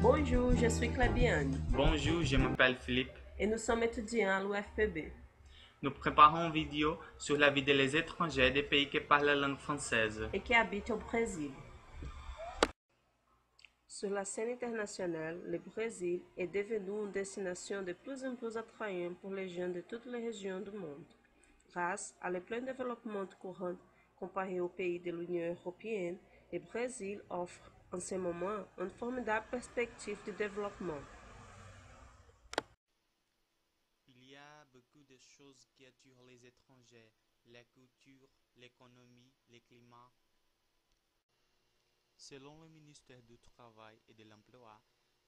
Bonjour, je suis Clébiane Bonjour, je m'appelle Philippe. et nous sommes étudiants à l'UFPB. Nous préparons une vidéo sur la vie des étrangers des pays qui parlent la langue française. Et qui habitent au Brésil. Sur la scène internationale, le Brésil est devenu une destination de plus en plus attrayante pour les jeunes de toutes les régions du monde. Grâce à le plein développement courant comparé aux pays de l'Union européenne, le Brésil offre en ce moment une formidable perspective de développement. Il y a beaucoup de choses qui attirent les étrangers, la culture, l'économie, le climat. Selon le ministère du Travail et de l'Emploi,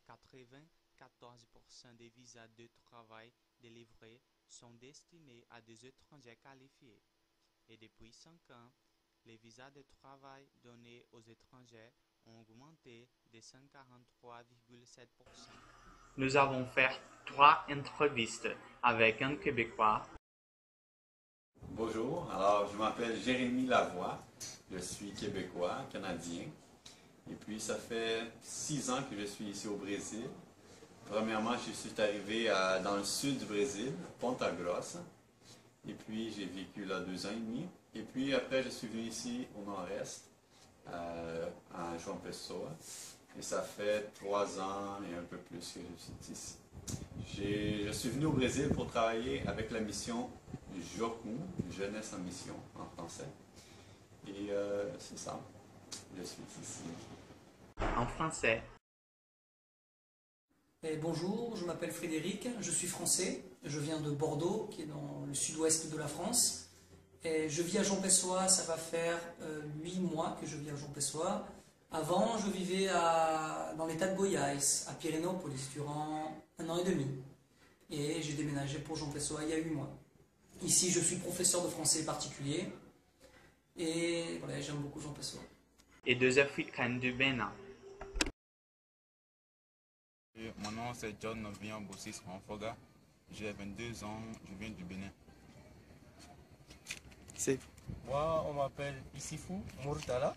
94% des visas de travail délivrés sont destinés à des étrangers qualifiés. Et depuis 5 ans, les visas de travail donnés aux étrangers ont augmenté de 143,7%. Nous avons fait 3 entrevistes avec un Québécois. Bonjour, alors je m'appelle Jérémy Lavoie, je suis québécois, canadien, et puis ça fait 6 ans que je suis ici au Brésil. Premièrement, je suis arrivé dans le sud du Brésil, Ponta Grossa, et puis j'ai vécu là 2 ans et demi, et puis après je suis venu ici au nord-est, à João Pessoa, et ça fait 3 ans et un peu plus que je suis ici. Je suis venu au Brésil pour travailler avec la mission Jocum, Jeunesse en mission en français. Et c'est ça, je suis ici. En français. Bonjour, je m'appelle Frédéric, je suis français, je viens de Bordeaux, qui est dans le sud-ouest de la France. Et je vis à João Pessoa, ça va faire 8 mois que je vis à João Pessoa. Avant, je vivais dans l'état de Goiás, à Pirenópolis, durant 1 an et demi. Et j'ai déménagé pour João Pessoa il y a 8 mois. Ici, je suis professeur de français particulier. Et voilà, j'aime beaucoup João Pessoa. Et 2 Africains du Bénin. Mon nom c'est John Novian Bossis Manfoga. J'ai 22 ans, je viens du Bénin. Moi, on m'appelle Issifou Murtala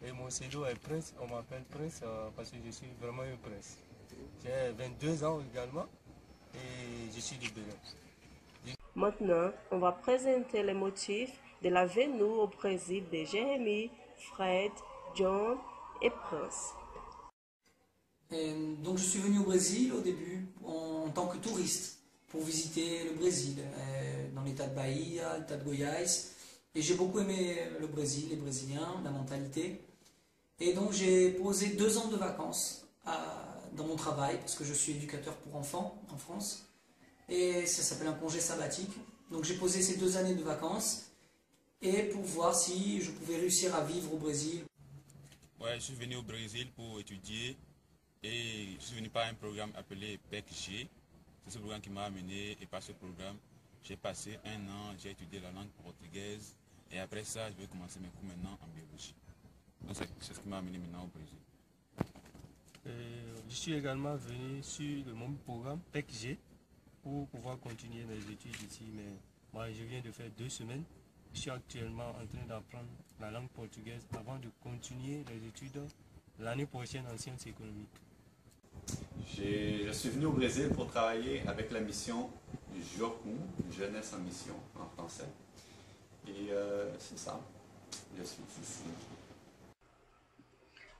et mon pseudo est Prince. On m'appelle Prince parce que je suis vraiment un prince. J'ai 22 ans également et je suis du Bénin. Maintenant, on va présenter les motifs de la venue au Brésil de Jérémy, Fred, John et Prince. Donc je suis venu au Brésil au début en tant que touriste pour visiter le Brésil, dans l'état de Bahia, l'état de Goiás. Et j'ai beaucoup aimé le Brésil, les Brésiliens, la mentalité. Et donc j'ai posé 2 ans de vacances dans mon travail, parce que je suis éducateur pour enfants en France. Et ça s'appelle un congé sabbatique. Donc j'ai posé ces 2 années de vacances et pour voir si je pouvais réussir à vivre au Brésil. Ouais, je suis venu au Brésil pour étudier et je suis venu par un programme appelé PEC-G. C'est ce programme qui m'a amené et par ce programme, j'ai passé 1 an, j'ai étudié la langue portugaise et après ça, je vais commencer mes cours maintenant en biologie. Donc c'est ce qui m'a amené maintenant au Brésil. Je suis également venu sur le même programme PEC-G pour pouvoir continuer mes études ici. Mais moi, je viens de faire 2 semaines. Je suis actuellement en train d'apprendre la langue portugaise avant de continuer les études l'année prochaine en sciences économiques. Je suis venu au Brésil pour travailler avec la mission Jocum, Jeunesse en mission en français. Et c'est ça, je suis ici.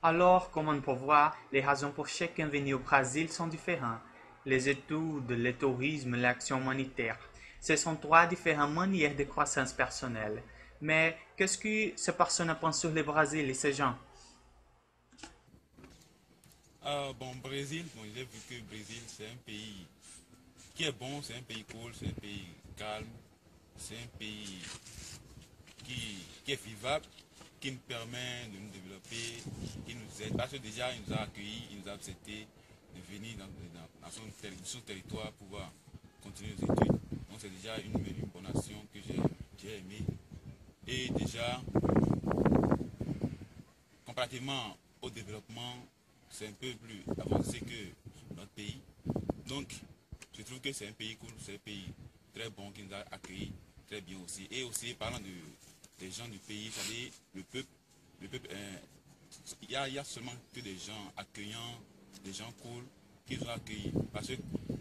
Alors, comme on peut voir, les raisons pour chacun venir au Brésil sont différentes. Les études, le tourisme, l'action humanitaire. Ce sont 3 différentes manières de croissance personnelle. Mais qu'est-ce que ces personnes pensent sur le Brésil et ces gens? Brésil, j'ai vu que le Brésil c'est un pays qui est bon, c'est un pays cool, c'est un pays calme, c'est un pays qui est vivable, qui nous permet de nous développer, qui nous aide. Parce que déjà, il nous a accueillis, il nous a accepté de venir dans son territoire pour pouvoir continuer nos études. Donc c'est déjà une bonne action que j'ai aimée. Et déjà, comparativement au développement, c'est un peu plus avancé que notre pays. Donc, je trouve trouve que c'est un pays cool, c'est un pays très bon qui nous a accueillis très bien aussi. Et aussi, parlant des gens du pays, c'est-à-dire le peuple il y a seulement que des gens accueillants, des gens cool qui nous ont accueillis. Parce que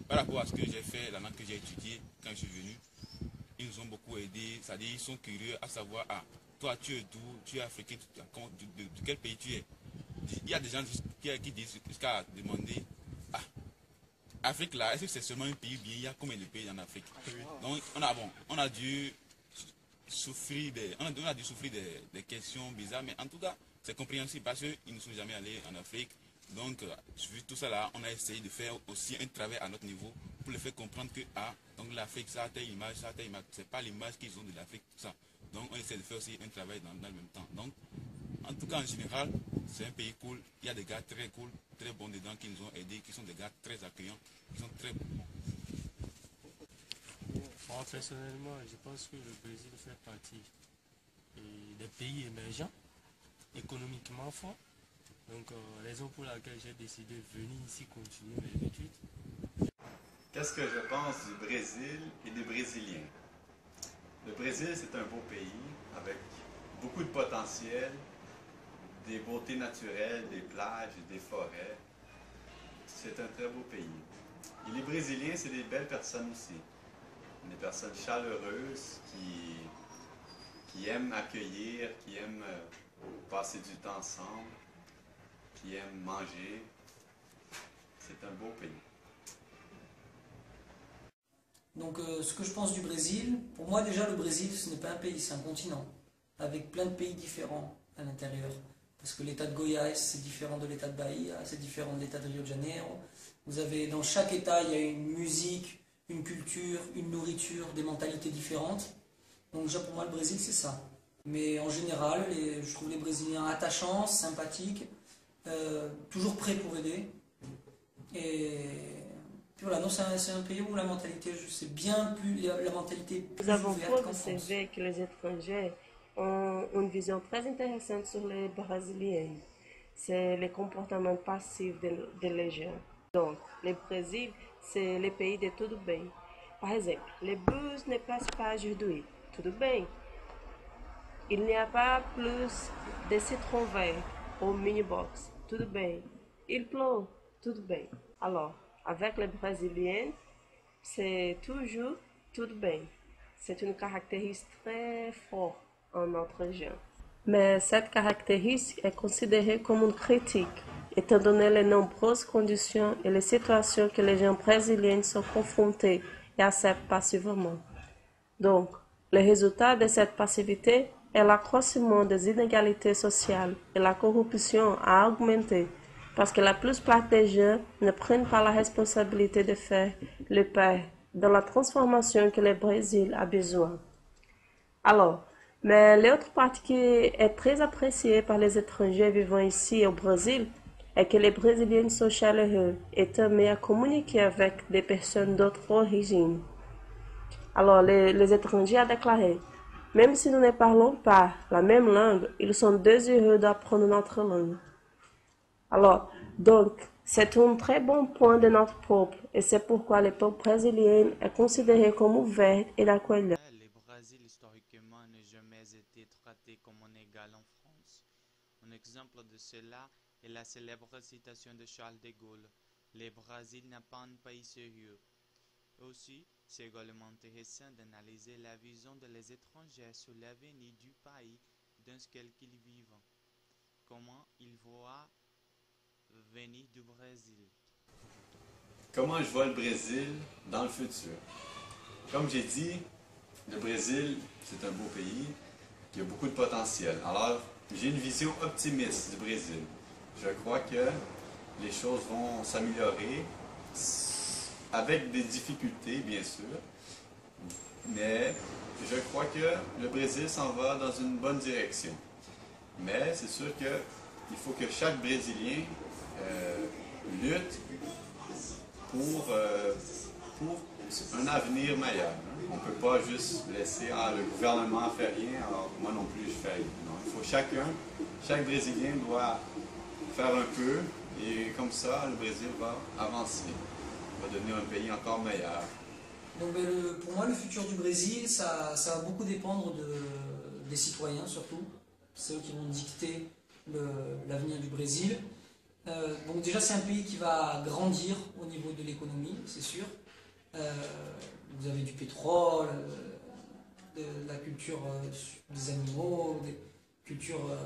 par rapport à ce que j'ai fait, la langue que j'ai étudiée quand je suis venu, ils nous ont beaucoup aidés, c'est-à-dire ils sont curieux à savoir, ah, toi tu es d'où, tu es africain, de quel pays tu es. Il y a des gens qui disent jusqu'à demander, ah, Afrique là, est-ce que c'est seulement un pays bien, il y a combien de pays en Afrique? Donc on a dû souffrir des questions bizarres, mais en tout cas, c'est compréhensible parce qu'ils ne sont jamais allés en Afrique. Donc, vu tout ça là, on a essayé de faire aussi un travail à notre niveau pour les faire comprendre que, ah, donc l'Afrique, ça a telle image, c'est pas l'image qu'ils ont de l'Afrique, tout ça. Donc, on essaie de faire aussi un travail dans le même temps. Donc, en tout cas, en général, c'est un pays cool. Il y a des gars très cool, très bons dedans qui nous ont aidés, qui sont des gars très accueillants, qui sont très bons. Moi, personnellement, je pense que le Brésil fait partie des pays émergents, économiquement forts. Donc, raison pour laquelle j'ai décidé de venir ici continuer mes études. Qu'est-ce que je pense du Brésil et des Brésiliens? Le Brésil, c'est un beau pays avec beaucoup de potentiel, des beautés naturelles, des plages, des forêts. C'est un très beau pays. Et les Brésiliens, c'est des belles personnes aussi. Des personnes chaleureuses qui aiment accueillir, qui aiment passer du temps ensemble, qui aiment manger. C'est un beau pays. Donc ce que je pense du Brésil, pour moi déjà le Brésil ce n'est pas un pays, c'est un continent, avec plein de pays différents à l'intérieur. Parce que l'état de Goiás c'est différent de l'état de Bahia, c'est différent de l'état de Rio de Janeiro. Vous avez dans chaque état il y a une musique, une culture, une nourriture, des mentalités différentes. Donc déjà pour moi le Brésil c'est ça. Mais en général je trouve les Brésiliens attachants, sympathiques, toujours prêts pour aider. Et voilà, non, c'est un pays où la mentalité, c'est bien plus, la mentalité est plus Nous avons ouverte pu qu'en France. observer que les étrangers ont une vision très intéressante sur les Brésiliens. C'est le comportement passif des gens. Donc, le Brésil, c'est le pays de tudo bem. Par exemple, les bus ne passent pas aujourd'hui. Tudo bem. Il n'y a pas plus de citron vert au mini-box. Tudo bem. Il pleut. Tudo bem. Alors, avec les Brésiliens, c'est toujours tudo bem. C'est une caractéristique très forte en notre genre. Mais cette caractéristique est considérée comme une critique, étant donné les nombreuses conditions et les situations que les gens brésiliens sont confrontés et acceptent passivement. Donc, le résultat de cette passivité est l'accroissement des inégalités sociales et la corruption a augmenté. Parce que la plupart des gens ne prennent pas la responsabilité de faire le pas dans la transformation que le Brésil a besoin. Alors, mais l'autre partie qui est très appréciée par les étrangers vivant ici au Brésil est que les Brésiliens sont chaleureux et aiment à communiquer avec des personnes d'autres origines. Alors, les étrangers ont déclaré, même si nous ne parlons pas la même langue, ils sont désireux d'apprendre notre langue. Alors, donc, c'est un très bon point de notre peuple et c'est pourquoi le peuple brésilien est considéré comme ouvert et accueillant. Le Brésil, historiquement, n'a jamais été traité comme un égal en France. Un exemple de cela est la célèbre citation de Charles de Gaulle, « Le Brésil n'est pas un pays sérieux ». Aussi, c'est également intéressant d'analyser la vision des étrangers sur l'avenir du pays dans lequel ils vivent. Comment ils voient venir du Brésil. Comment je vois le Brésil dans le futur? Comme j'ai dit, le Brésil, c'est un beau pays qui a beaucoup de potentiel. Alors, j'ai une vision optimiste du Brésil. Je crois que les choses vont s'améliorer avec des difficultés, bien sûr. Mais je crois que le Brésil s'en va dans une bonne direction. Mais c'est sûr qu'il faut que chaque Brésilien lutte pour un avenir meilleur. On ne peut pas juste laisser le gouvernement ne fait rien, alors moi non plus je fais rien. Non, il faut chaque Brésilien doit faire un peu et comme ça le Brésil va avancer. va devenir un pays encore meilleur. Donc, pour moi, le futur du Brésil, ça va beaucoup dépendre des citoyens surtout. C'est eux qui vont dicter l'avenir du Brésil. Donc déjà, c'est un pays qui va grandir au niveau de l'économie, c'est sûr. Vous avez du pétrole, de la culture des animaux, des cultures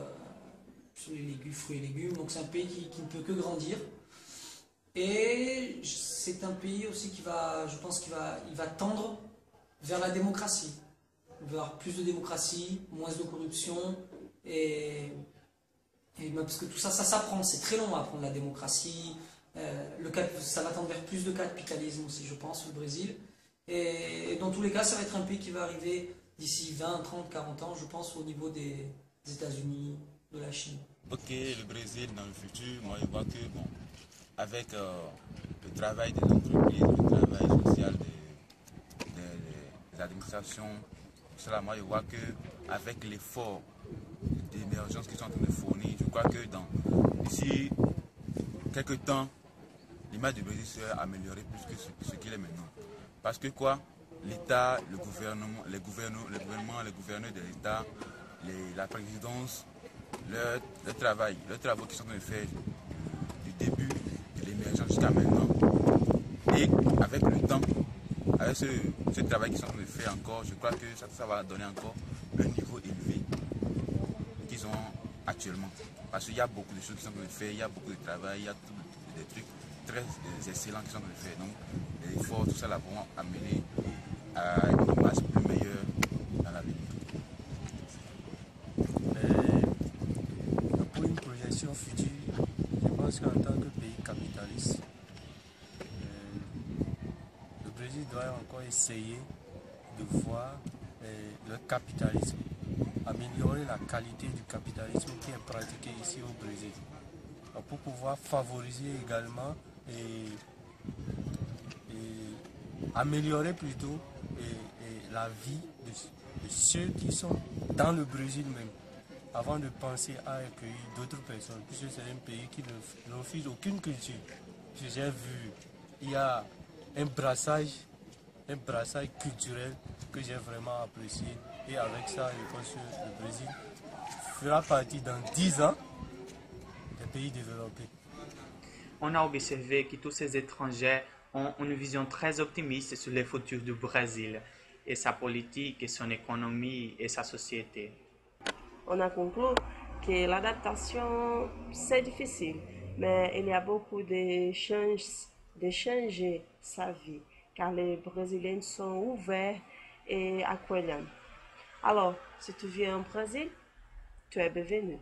sur les légumes, fruits et légumes. Donc c'est un pays qui ne peut que grandir. Et c'est un pays aussi je pense il va tendre vers la démocratie. Vers plus de démocratie, moins de corruption. Parce que tout ça, ça s'apprend. C'est très long à apprendre la démocratie. Ça va tendre vers plus de capitalisme aussi, je pense, le Brésil. Et dans tous les cas, ça va être un pays qui va arriver d'ici 20, 30, 40 ans, je pense, au niveau des États-Unis, de la Chine. Ok, le Brésil dans le futur, moi je vois que bon, avec le travail des entreprises, le travail social des administrations, cela, moi je vois que avec l'effort d'émergence qu'ils sont en train de fournir, je crois que d'ici quelques temps, l'image du Brésil sera améliorée plus que ce qu'il est maintenant. Parce que quoi? L'État, le gouvernement, les gouverneurs de l'État, la présidence, leur travaux qu'ils sont en train de faire du début de l'émergence jusqu'à maintenant. Et avec le temps, avec ce travail qu'ils sont en train de faire encore, je crois que ça va donner encore un niveau élevé qu'ils ont actuellement. Parce qu'il y a beaucoup de choses qui sont en train de faire, il y a beaucoup de travail, il y a des trucs très excellents qui sont en train de faire. Donc, les efforts, tout ça là vont amener à une masse plus meilleure dans l'avenir. Pour une projection future, je pense qu'en tant que pays capitaliste, le Brésil doit encore essayer de voir le capitalisme, améliorer la qualité du capitalisme qui est pratiqué ici au Brésil. Donc, pour pouvoir favoriser également et améliorer plutôt la vie de ceux qui sont dans le Brésil même, avant de penser à accueillir d'autres personnes, puisque c'est un pays qui ne refuse aucune culture. J'ai vu, il y a un brassage culturel que j'ai vraiment apprécié, et avec ça, je pense que le Brésil fera partie dans 10 ans des pays développés. On a observé que tous ces étrangers ont une vision très optimiste sur le futur du Brésil et sa politique, et son économie et sa société. On a conclu que l'adaptation, c'est difficile, mais il y a beaucoup de chances de changer sa vie, car les Brésiliens sont ouverts et accueillants. Alors, si tu viens au Brésil, tu es bienvenu.